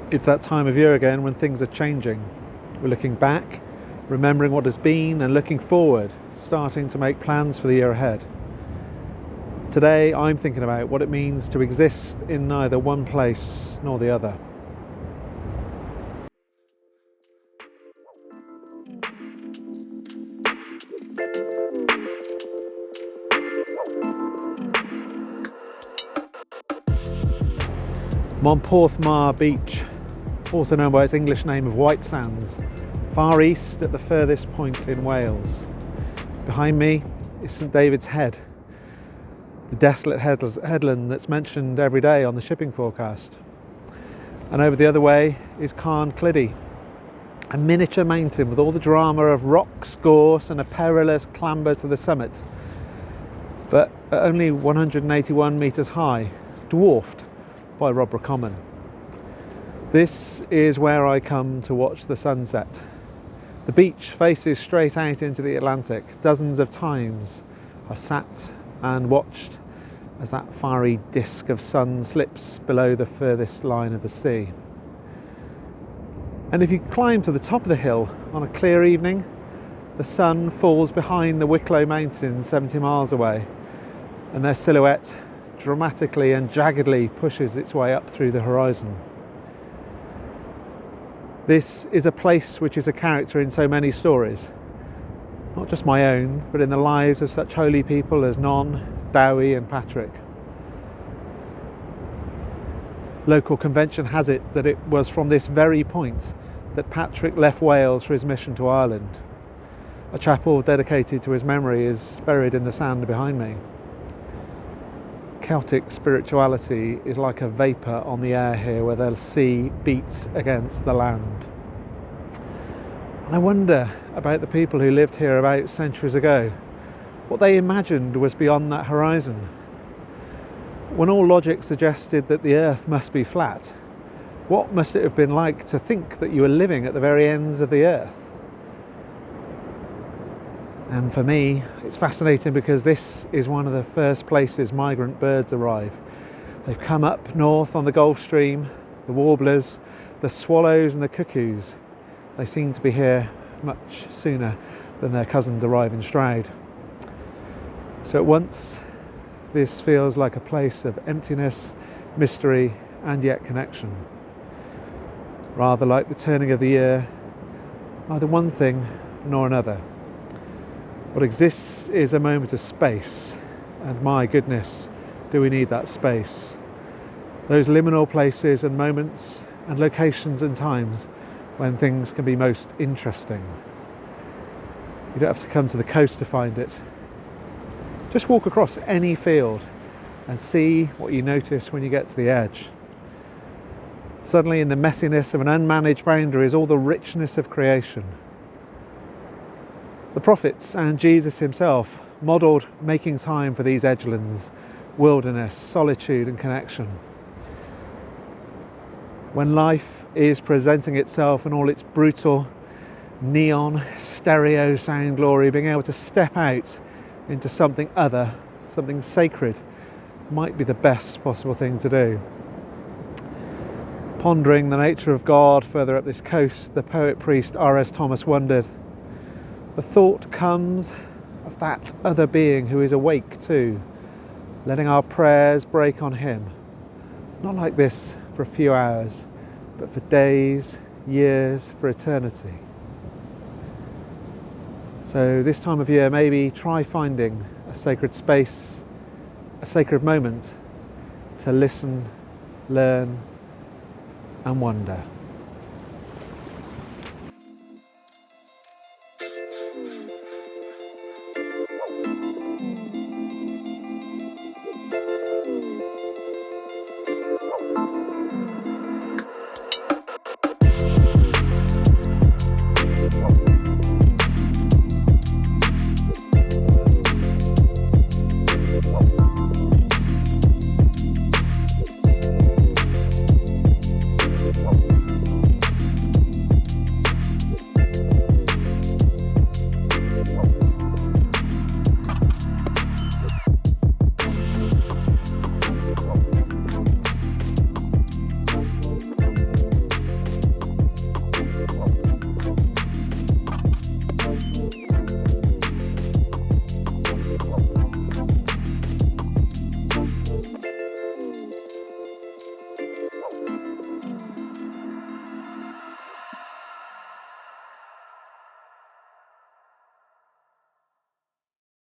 It's that time of year again when things are changing. We're looking back, remembering what has been, and looking forward, starting to make plans for the year ahead. Today I'm thinking about what it means to exist in neither one place nor the other. Porthmar Beach, also known by its English name of White Sands, far east at the furthest point in Wales. Behind me is St David's Head, the desolate headland that's mentioned every day on the shipping forecast. And over the other way is Carn Cliddy, a miniature mountain with all the drama of rocks, gorse and a perilous clamber to the summit, but at only 181 metres high, dwarfed by Robrah Common. This is where I come to watch the sunset. The beach faces straight out into the Atlantic. Dozens of times I've sat and watched as that fiery disk of sun slips below the furthest line of the sea. And if you climb to the top of the hill on a clear evening, the sun falls behind the Wicklow Mountains 70 miles away, and their silhouette dramatically and jaggedly pushes its way up through the horizon. This is a place which is a character in so many stories, not just my own, but in the lives of such holy people as Non, Dowie and Patrick. Local convention has it that it was from this very point that Patrick left Wales for his mission to Ireland. A chapel dedicated to his memory is buried in the sand behind me. Celtic spirituality is like a vapour on the air here, where the sea beats against the land. And I wonder about the people who lived here about centuries ago, what they imagined was beyond that horizon. When all logic suggested that the earth must be flat, what must it have been like to think that you were living at the very ends of the earth? And for me, it's fascinating because this is one of the first places migrant birds arrive. They've come up north on the Gulf Stream, the warblers, the swallows and the cuckoos. They seem to be here much sooner than their cousins arrive in Stroud. So at once, this feels like a place of emptiness, mystery and yet connection. Rather like the turning of the year, neither one thing nor another. What exists is a moment of space, and my goodness, do we need that space. Those liminal places and moments and locations and times when things can be most interesting. You don't have to come to the coast to find it. Just walk across any field and see what you notice when you get to the edge. Suddenly, in the messiness of an unmanaged boundary is all the richness of creation. The prophets and Jesus himself modelled making time for these edgelands, wilderness, solitude and connection. When life is presenting itself in all its brutal, neon, stereo sound glory, being able to step out into something other, something sacred, might be the best possible thing to do. Pondering the nature of God further up this coast, the poet-priest R.S. Thomas wondered, the thought comes of that other being who is awake too, letting our prayers break on him, not like this for a few hours, but for days, years, for eternity. So this time of year, maybe try finding a sacred space, a sacred moment to listen, learn and wonder.